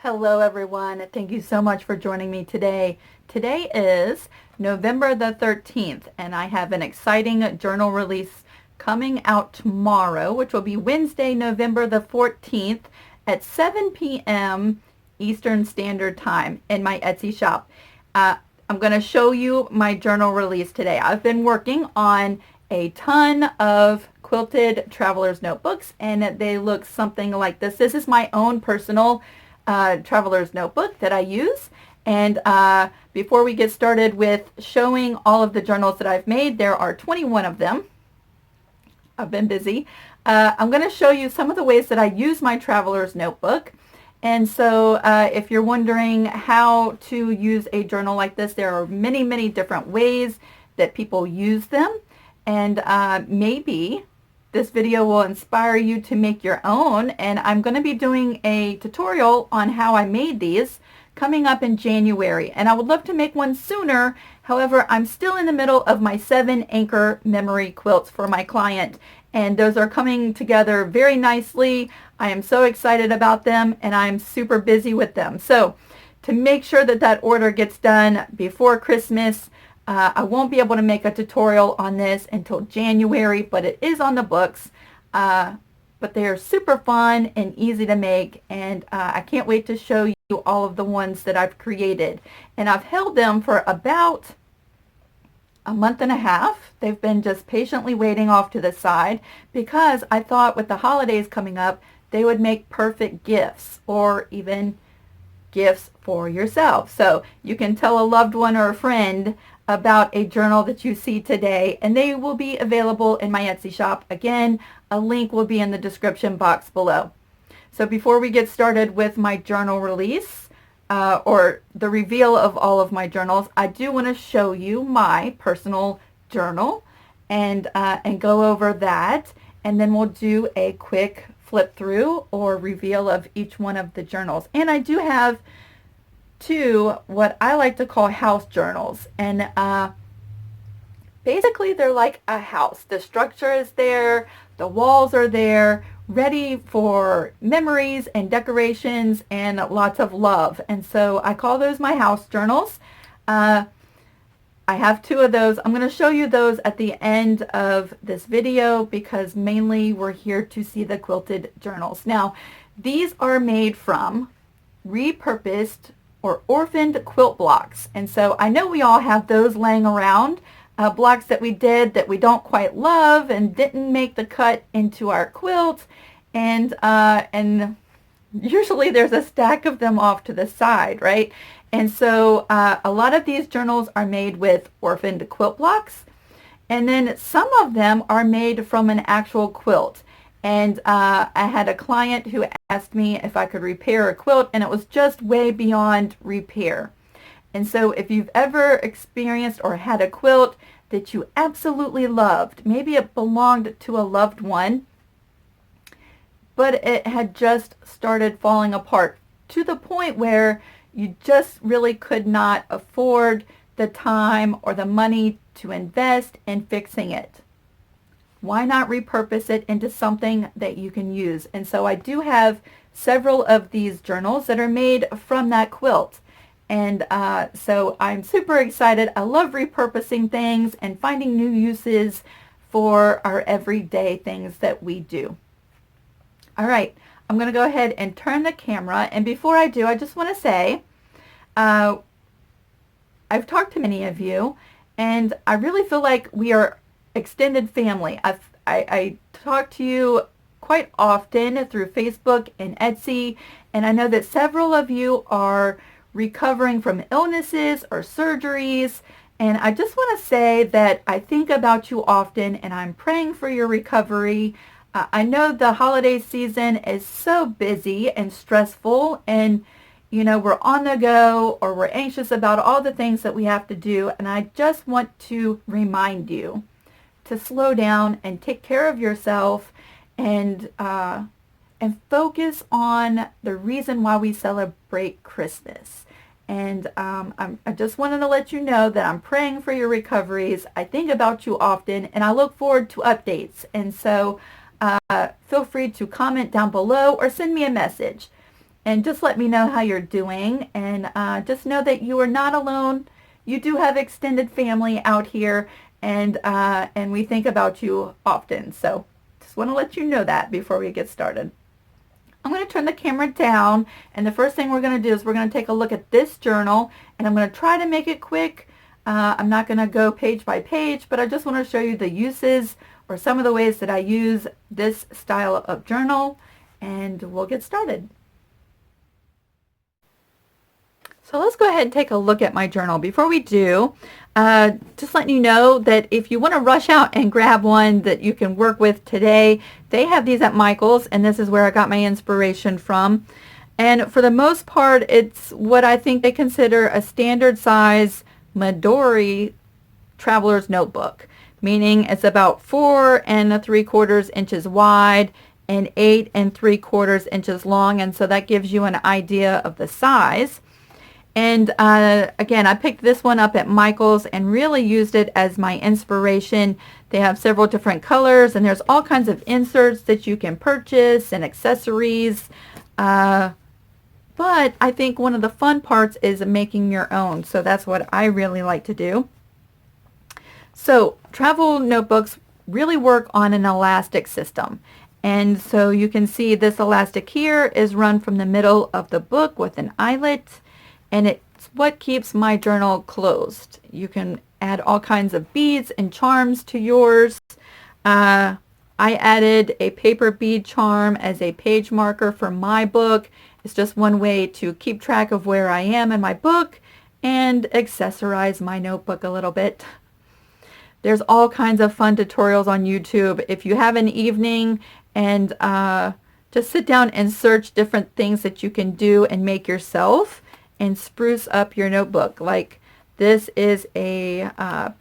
Hello everyone. Thank you so much for joining me today. Today is November the 13th and I have an exciting journal release coming out tomorrow, which will be Wednesday, November the 14th at 7 p.m. Eastern Standard Time in my Etsy shop. I'm going to show you my journal release today. I've been working on a ton of quilted traveler's notebooks and they look something like this. This is my own personal traveler's notebook that I use. And before we get started with showing all of the journals that I've made, there are 21 of them. I've been busy. I'm going to show you some of the ways that I use my traveler's notebook. And so if you're wondering how to use a journal like this, there are many, many different ways that people use them. And maybe this video will inspire you to make your own. And I'm going to be doing a tutorial on how I made these coming up in January. And I would love to make one sooner. However, I'm still in the middle of my 7 anchor memory quilts for my client. And those are coming together very nicely. I am so excited about them and I'm super busy with them. So to make sure that that order gets done before Christmas, I won't be able to make a tutorial on this until January, but it is on the books. But they are super fun and easy to make, and I can't wait to show you all of the ones that I've created. And I've held them for about a month and a half. They've been just patiently waiting off to the side because I thought with the holidays coming up, they would make perfect gifts or even gifts for yourself. So you can tell a loved one or a friend about a journal that you see today, and they will be available in my Etsy shop. Again, a link will be in the description box below. So before we get started with my journal release or the reveal of all of my journals, I do want to show you my personal journal and go over that, and then we'll do a quick flip through or reveal of each one of the journals. And I do have 2 what I like to call house journals, and basically they're like a house. The structure is there, the walls are there, ready for memories and decorations and lots of love. And so I call those my house journals. I have 2 of those. I'm going to show you those at the end of this video because mainly we're here to see the quilted journals. Now, these are made from repurposed or orphaned quilt blocks. And so I know we all have those laying around, blocks that we did that we don't quite love and didn't make the cut into our quilt. And usually there's a stack of them off to the side, right? And so a lot of these journals are made with orphaned quilt blocks. And then some of them are made from an actual quilt. And I had a client who asked me if I could repair a quilt, and it was just way beyond repair. And so if you've ever experienced or had a quilt that you absolutely loved, maybe it belonged to a loved one, but it had just started falling apart to the point where you just really could not afford the time or the money to invest in fixing it. Why not repurpose it into something that you can use? And so I do have several of these journals that are made from that quilt. And so I'm super excited. I love repurposing things and finding new uses for our everyday things that we do. All right, I'm going to go ahead and turn the camera. And before I do, I just want to say, I've talked to many of you, and I really feel like we are extended family. I talk to you quite often through Facebook and Etsy, and I know that several of you are recovering from illnesses or surgeries, and I just want to say that I think about you often and I'm praying for your recovery. I know the holiday season is so busy and stressful, and you know, we're on the go or we're anxious about all the things that we have to do, and I just want to remind you to slow down and take care of yourself and focus on the reason why we celebrate Christmas. And I just wanted to let you know that I'm praying for your recoveries. I think about you often, and I look forward to updates. And so feel free to comment down below or send me a message. and just let me know how you're doing. And just know that you are not alone. You do have extended family out here, and we think about you often. So just want to let you know that before we get started. I'm going to turn the camera down, and the first thing we're going to do is we're going to take a look at this journal, and I'm going to try to make it quick. I'm not going to go page by page, but I just want to show you the uses or some of the ways that I use this style of journal, and we'll get started. So let's go ahead and take a look at my journal. Before we do, just letting you know that if you want to rush out and grab one that you can work with today, they have these at Michael's, and this is where I got my inspiration from. And for the most part, it's what I think they consider a standard size Midori traveler's notebook, meaning it's about 4 3/4 inches wide and 8 3/4 inches long, and so that gives you an idea of the size. And again, I picked this one up at Michael's and really used it as my inspiration. They have several different colors, and there's all kinds of inserts that you can purchase and accessories. But I think one of the fun parts is making your own. So that's what I really like to do. So travel notebooks really work on an elastic system. And so you can see this elastic here is run from the middle of the book with an eyelet. And it's what keeps my journal closed. You can add all kinds of beads and charms to yours. I added a paper bead charm as a page marker for my book. It's just one way to keep track of where I am in my book and accessorize my notebook a little bit. There's all kinds of fun tutorials on YouTube. If you have an evening and just sit down and search different things that you can do and make yourself and spruce up your notebook. Like this is a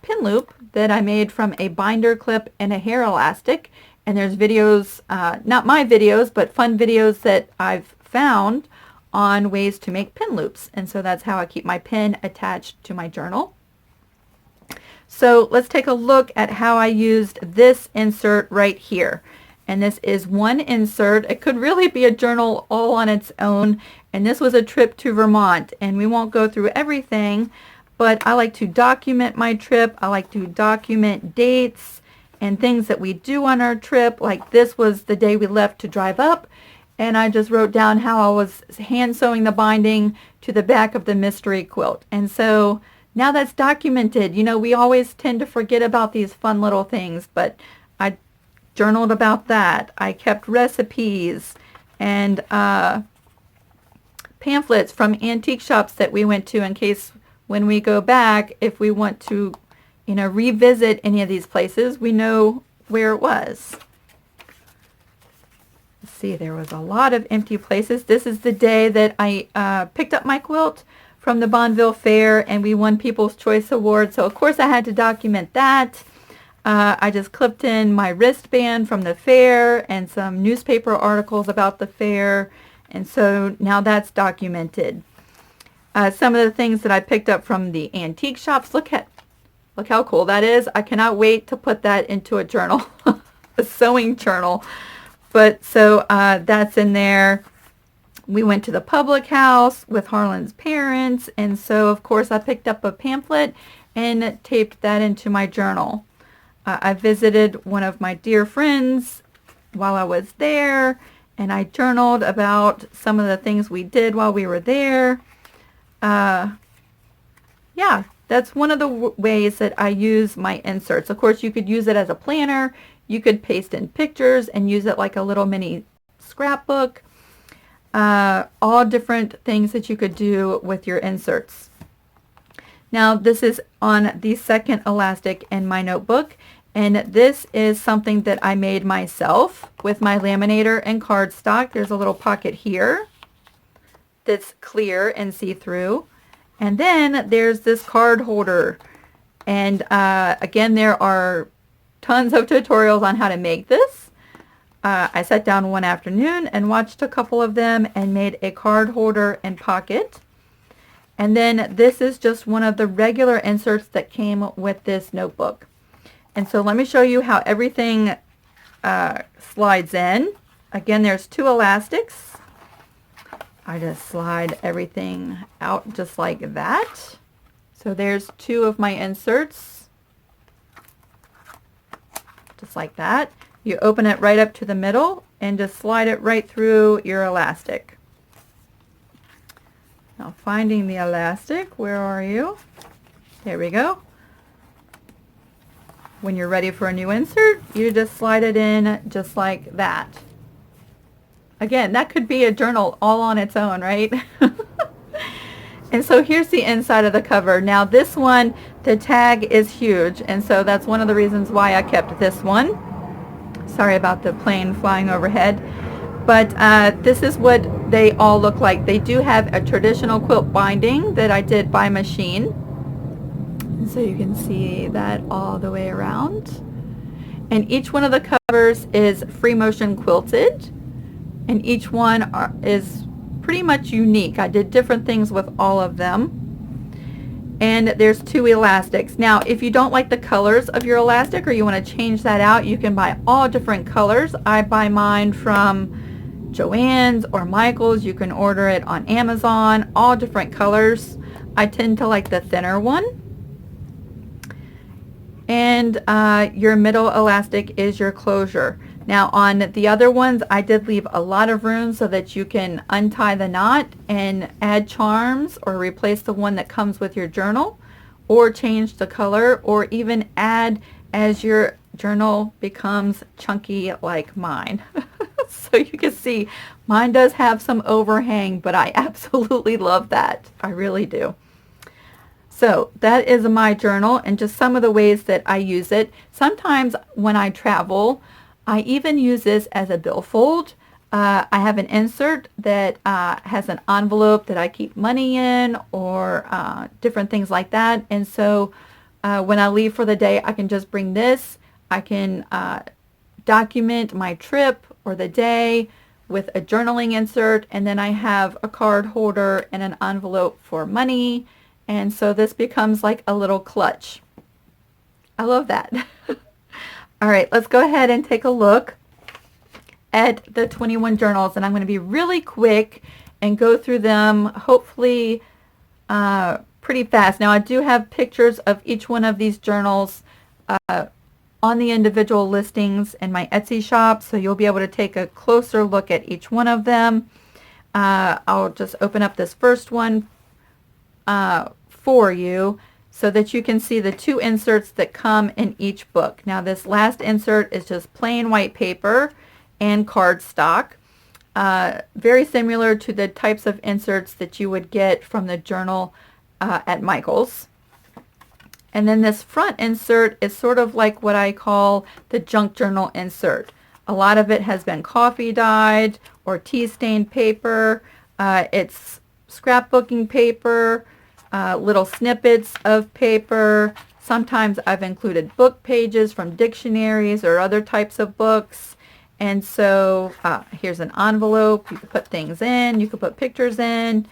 pin loop that I made from a binder clip and a hair elastic. And there's videos, not my videos, but fun videos that I've found on ways to make pin loops. And so that's how I keep my pin attached to my journal. So let's take a look at how I used this insert right here. And this is one insert. It could really be a journal all on its own. And this was a trip to Vermont. And we won't go through everything, but I like to document my trip. I like to document dates and things that we do on our trip. Like this was the day we left to drive up. And I just wrote down how I was hand sewing the binding to the back of the mystery quilt. And so now that's documented. You know, we always tend to forget about these fun little things, but I journaled about that. I kept recipes and pamphlets from antique shops that we went to in case when we go back, if we want to, you know, revisit any of these places, we know where it was. Let's see, there was a lot of empty places. This is the day that I picked up my quilt from the Bonneville Fair and we won People's Choice Award. So of course I had to document that. I just clipped in my wristband from the fair and some newspaper articles about the fair. And so now that's documented. Some of the things that I picked up from the antique shops. Look how cool that is. I cannot wait to put that into a journal, a sewing journal. But so that's in there. We went to the public house with Harlan's parents. And so of course I picked up a pamphlet and taped that into my journal. I visited one of my dear friends while I was there, and I journaled about some of the things we did while we were there. Yeah, that's one of the ways that I use my inserts. Of course, you could use it as a planner. You could paste in pictures and use it like a little mini scrapbook. All different things that you could do with your inserts. Now, this is on the second elastic in my notebook. And this is something that I made myself with my laminator and cardstock. There's a little pocket here that's clear and see-through. And then there's this card holder. And again, there are tons of tutorials on how to make this. I sat down one afternoon and watched a couple of them and made a card holder and pocket. And then this is just one of the regular inserts that came with this notebook. And so let me show you how everything slides in. Again, there's two elastics. I just slide everything out just like that. So there's 2 of my inserts, just like that. You open it right up to the middle and just slide it right through your elastic. Now finding the elastic, where are you? There we go. When you're ready for a new insert, you just slide it in just like that. Again, that could be a journal all on its own, right? And so here's the inside of the cover. Now this one, the tag is huge, and so that's one of the reasons why I kept this one. Sorry about the plane flying overhead. But this is what they all look like. They do have a traditional quilt binding that I did by machine. And so you can see that all the way around. And each one of the covers is free motion quilted. And each one is pretty much unique. I did different things with all of them. And there's 2 elastics. Now, if you don't like the colors of your elastic or you want to change that out, you can buy all different colors. I buy mine from Joann's or Michael's. You can order it on Amazon, all different colors. I tend to like the thinner one. And your middle elastic is your closure. Now on the other ones, I did leave a lot of room so that you can untie the knot and add charms or replace the one that comes with your journal, or change the color, or even add as your journal becomes chunky like mine. So you can see mine does have some overhang, but I absolutely love that. I really do. So that is my journal and just some of the ways that I use it. Sometimes when I travel, I even use this as a billfold. I have an insert that has an envelope that I keep money in, or different things like that. And so when I leave for the day, I can just bring this. I can document my trip or the day with a journaling insert, and then I have a card holder and an envelope for money. And so this becomes like a little clutch. I love that. All right, let's go ahead and take a look at the 21 journals, and I'm going to be really quick and go through them hopefully pretty fast. Now I do have pictures of each one of these journals on the individual listings in my Etsy shop, so you'll be able to take a closer look at each one of them. I'll just open up this first one for you so that you can see the 2 inserts that come in each book. Now this last insert is just plain white paper and cardstock, very similar to the types of inserts that you would get from the journal at Michael's. And then this front insert is sort of like what I call the junk journal insert. A lot of it has been coffee dyed or tea stained paper. It's scrapbooking paper, little snippets of paper. Sometimes I've included book pages from dictionaries or other types of books. And so here's an envelope. You can put things in. You can put pictures in,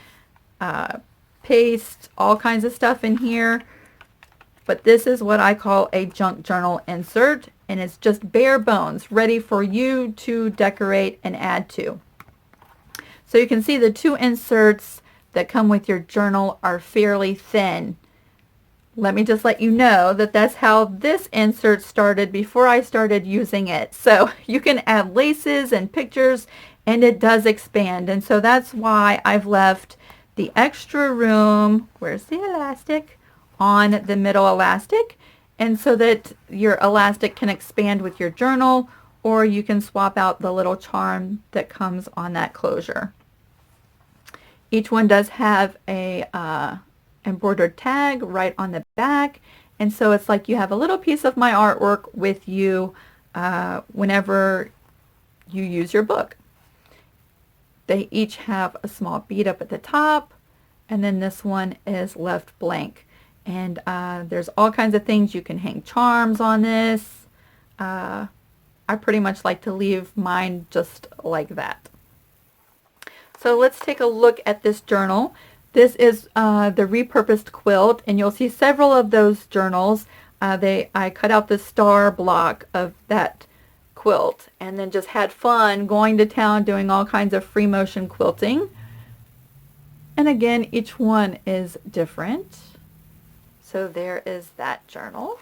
paste, all kinds of stuff in here. But this is what I call a junk journal insert, and it's just bare bones, ready for you to decorate and add to. So you can see the 2 inserts that come with your journal are fairly thin. Let me just let you know that that's how this insert started before I started using it. So you can add laces and pictures, and it does expand. And so that's why I've left the extra room, where's the elastic, on the middle elastic, and so that your elastic can expand with your journal, or you can swap out the little charm that comes on that closure. Each one does have a embroidered tag right on the back, and so it's like you have a little piece of my artwork with you whenever you use your book. They each have a small bead up at the top, and then this one is left blank. And there's all kinds of things. You can hang charms on this. I pretty much like to leave mine just like that. So let's take a look at this journal. This is the repurposed quilt, and you'll see several of those journals. I cut out the star block of that quilt and then just had fun going to town doing all kinds of free motion quilting. And again, each one is different. So there is that journal.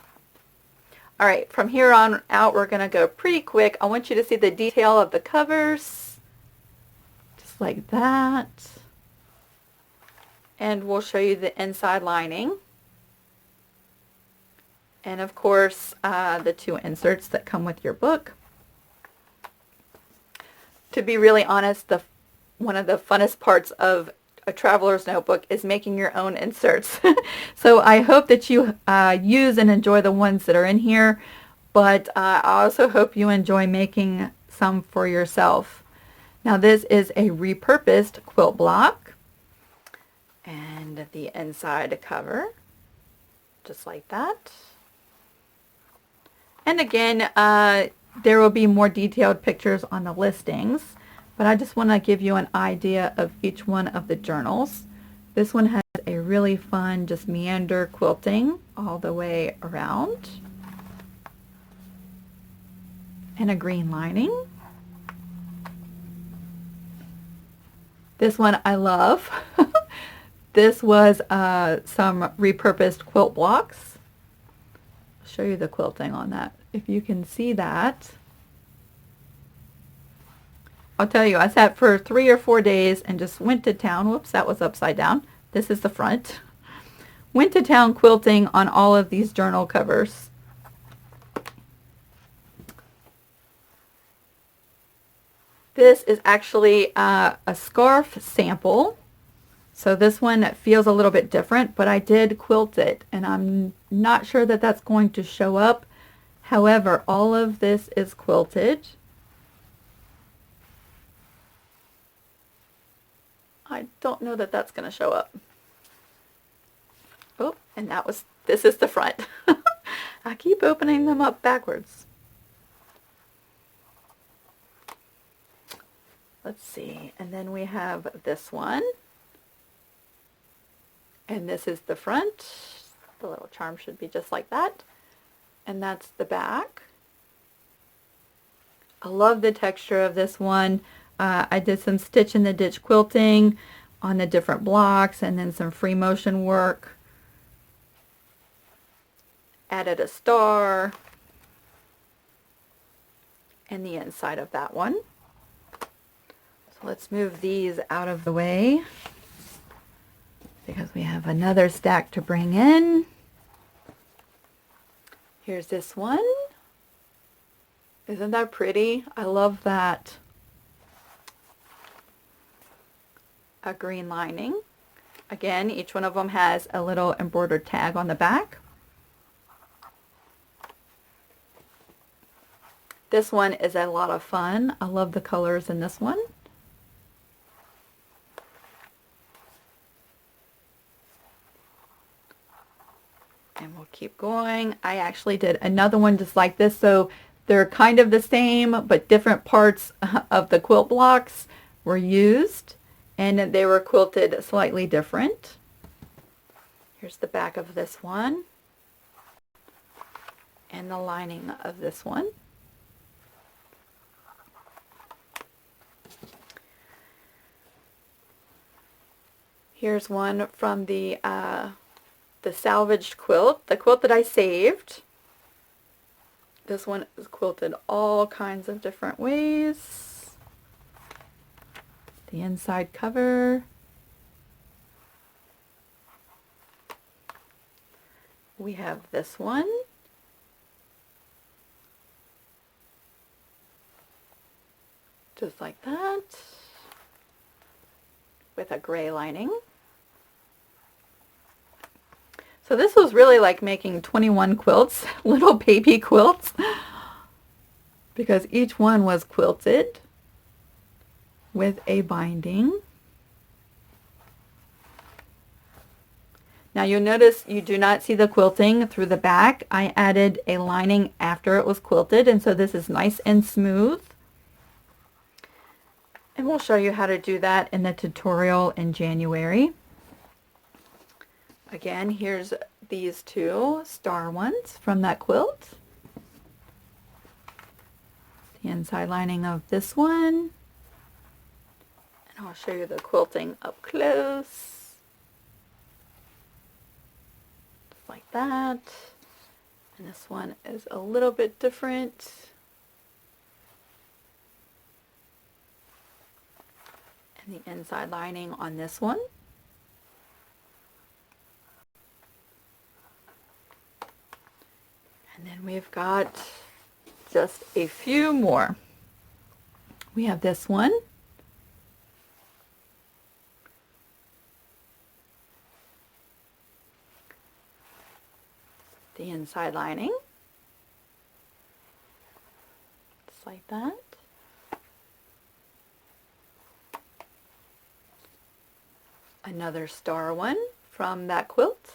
All right, from here on out, we're going to go pretty quick. I want you to see the detail of the covers, just like that. And we'll show you the inside lining. And of course, the 2 inserts that come with your book. To be really honest, one of the funnest parts of a traveler's notebook is making your own inserts. So I hope that you use and enjoy the ones that are in here, but I also hope you enjoy making some for yourself. Now this is a repurposed quilt block, and the inside cover, just like that. And again, there will be more detailed pictures on the listings, but I just want to give you an idea of each one of the journals. This one has a really fun, just meander quilting all the way around, and a green lining. This one I love. This was some repurposed quilt blocks. I'll show you the quilting on that, if you can see that. I'll tell you, I sat for 3 or 4 days and just went to town. Whoops, that was upside down. This is the front. Went to town quilting on all of these journal covers. This is actually a scarf sample. So this one feels a little bit different, but I did quilt it, and I'm not sure that that's going to show up. However, all of this is quilted. I don't know that that's going to show up. Oh, and this is the front. I keep opening them up backwards. Let's see, and then we have this one. And this is the front. The little charm should be just like that. And that's the back. I love the texture of this one. I did some stitch in the ditch quilting on the different blocks, and then some free motion work. Added a star and the inside of that one. So let's move these out of the way, because we have another stack to bring in. Here's this one. Isn't that pretty? I love that. A green lining. Again, each one of them has a little embroidered tag on the back. This one is a lot of fun. I love the colors in this one. And we'll keep going. I actually did another one just like this, so they're kind of the same, but different parts of the quilt blocks were used, and they were quilted slightly different. Here's the back of this one, and the lining of this one. Here's one from the salvaged quilt, the quilt that I saved. This one is quilted all kinds of different ways. The inside cover. We have this one. Just like that. With a gray lining. So this was really like making 21 quilts, little baby quilts, because each one was quilted with a binding. Now you'll notice you do not see the quilting through the back. I added a lining after it was quilted, and so this is nice and smooth. And we'll show you how to do that in the tutorial in January. Again, here's these two star ones from that quilt. The inside lining of this one. And I'll show you the quilting up close. like that. And this one is a little bit different. And the inside lining on this one. And then we've got just a few more. We have this one. The inside lining. Just like that. Another star one from that quilt.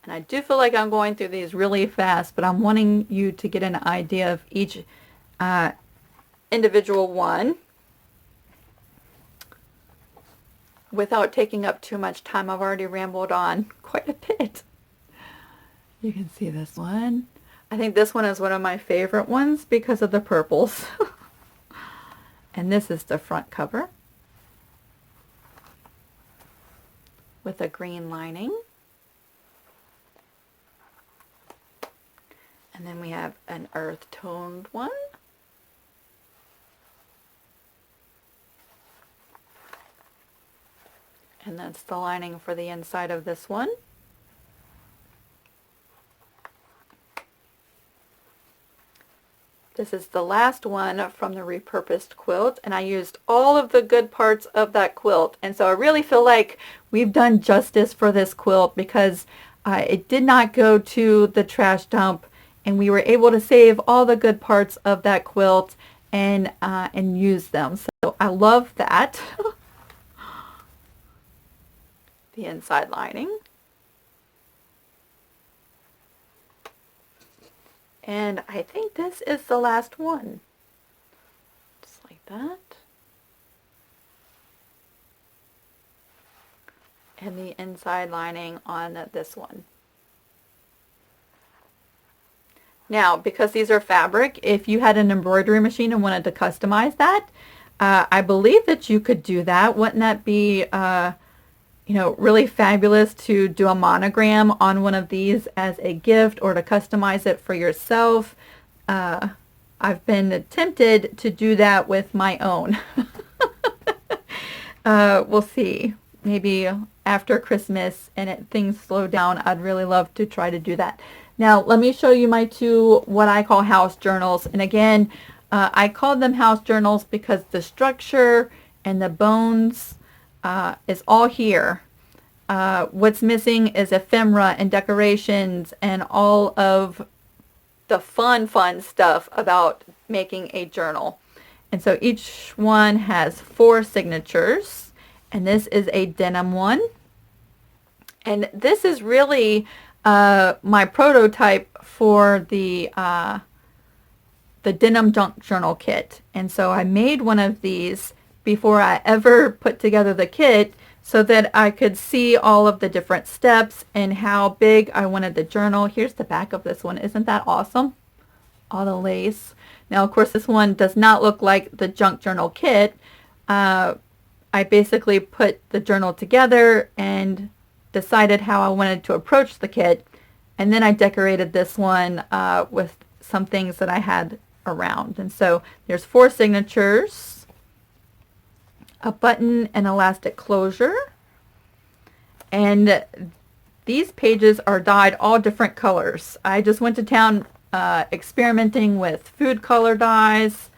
And I do feel like I'm going through these really fast, but I'm wanting you to get an idea of each individual one without taking up too much time. I've already rambled on quite a bit. You can see this one. I think this one is one of my favorite ones because of the purples. And this is the front cover with a green lining. And then we have an earth toned one. And that's the lining for the inside of this one. This is the last one from the repurposed quilt, and I used all of the good parts of that quilt. And so I really feel like we've done justice for this quilt because it did not go to the trash dump, and we were able to save all the good parts of that quilt and use them. So I love that. The inside lining. And I think this is the last one. Just like that. And the inside lining on this one. Now, because these are fabric, if you had an embroidery machine and wanted to customize that, I believe that you could do that. Wouldn't that be really fabulous to do a monogram on one of these as a gift or to customize it for yourself? I've been tempted to do that with my own. We'll see. Maybe after Christmas and things slow down, I'd really love to try to do that. Now, let me show you my two, what I call house journals. And again, I called them house journals because the structure and the bones is all here. What's missing is ephemera and decorations and all of the fun stuff about making a journal. And so each one has 4 signatures, and this is a denim one. And this is really my prototype for the denim junk journal kit. And so I made one of these before I ever put together the kit so that I could see all of the different steps and how big I wanted the journal. Here's the back of this one. Isn't that awesome? All the lace. Now, of course, this one does not look like the junk journal kit. I basically put the journal together and decided how I wanted to approach the kit. And then I decorated this one with some things that I had around. And so there's 4 signatures, a button and elastic closure, and these pages are dyed all different colors. I just went to town experimenting with food color dyes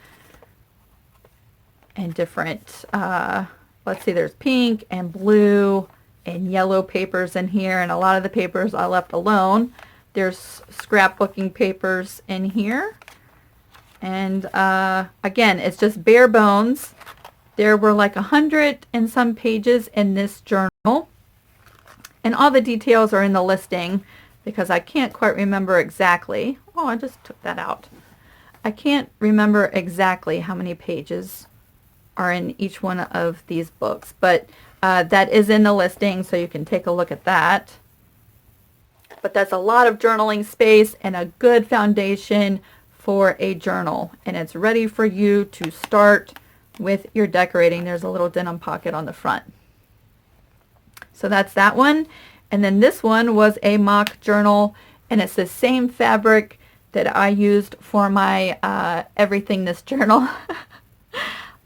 and different, let's see, there's pink and blue and yellow papers in here, and a lot of the papers I left alone. There's scrapbooking papers in here, and again, it's just bare bones. There were like 100 and some pages in this journal, and all the details are in the listing because I can't quite remember exactly. Oh, I just took that out. I can't remember exactly how many pages are in each one of these books, but that is in the listing, so you can take a look at that. But that's a lot of journaling space and a good foundation for a journal, and it's ready for you to start with your decorating. There's a little denim pocket on the front. So that's that one. And then this one was a mock journal, and it's the same fabric that I used for my Everything This journal.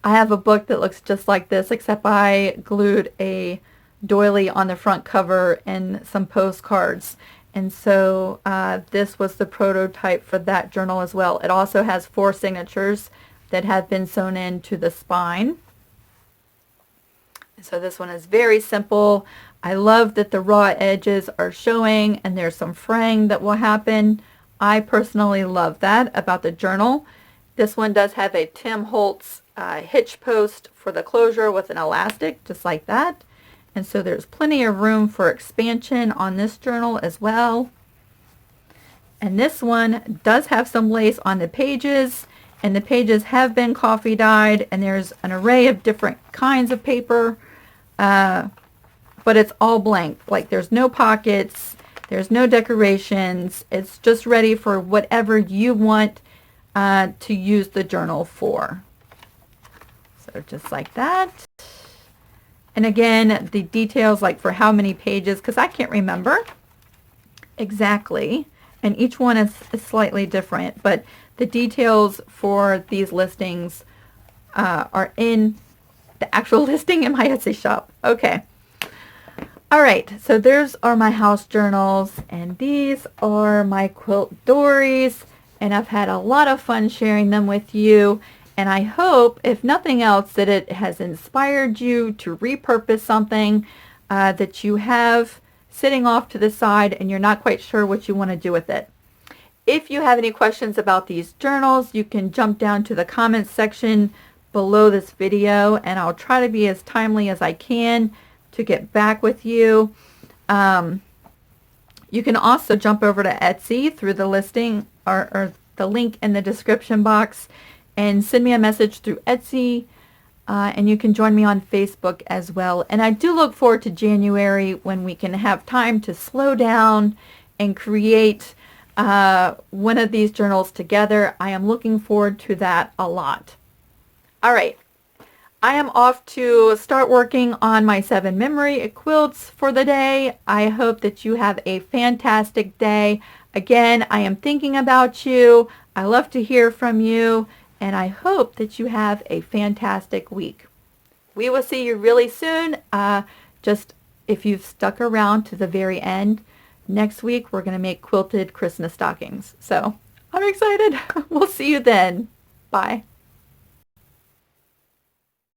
I have a book that looks just like this, except I glued a doily on the front cover and some postcards. And so this was the prototype for that journal as well. It also has 4 signatures that have been sewn into the spine. So this one is very simple. I love that the raw edges are showing and there's some fraying that will happen. I personally love that about the journal. This one does have a Tim Holtz hitch post for the closure with an elastic, just like that. And so there's plenty of room for expansion on this journal as well. And this one does have some lace on the pages, and the pages have been coffee dyed, and there's an array of different kinds of paper, but it's all blank. Like, there's no pockets, there's no decorations. It's just ready for whatever you want to use the journal for. So just like that. And again, the details, like for how many pages, because I can't remember exactly, and each one is slightly different, but the details for these listings are in the actual listing in my Etsy shop. Okay. All right, so there's are my house journals, and these are my quilt dories, and I've had a lot of fun sharing them with you. And I hope, if nothing else, that it has inspired you to repurpose something that you have sitting off to the side and you're not quite sure what you want to do with it. If you have any questions about these journals, you can jump down to the comments section below this video, and I'll try to be as timely as I can to get back with you. You can also jump over to Etsy through the listing or the link in the description box, and send me a message through Etsy, and you can join me on Facebook as well. And I do look forward to January, when we can have time to slow down and create one of these journals together. I am looking forward to that a lot. All right, I am off to start working on my 7 memory quilts for the day. I hope that you have a fantastic day. Again, I am thinking about you. I love to hear from you. And I hope that you have a fantastic week. We will see you really soon. Just if you've stuck around to the very end, next week we're going to make quilted Christmas stockings. So I'm excited. We'll see you then. Bye.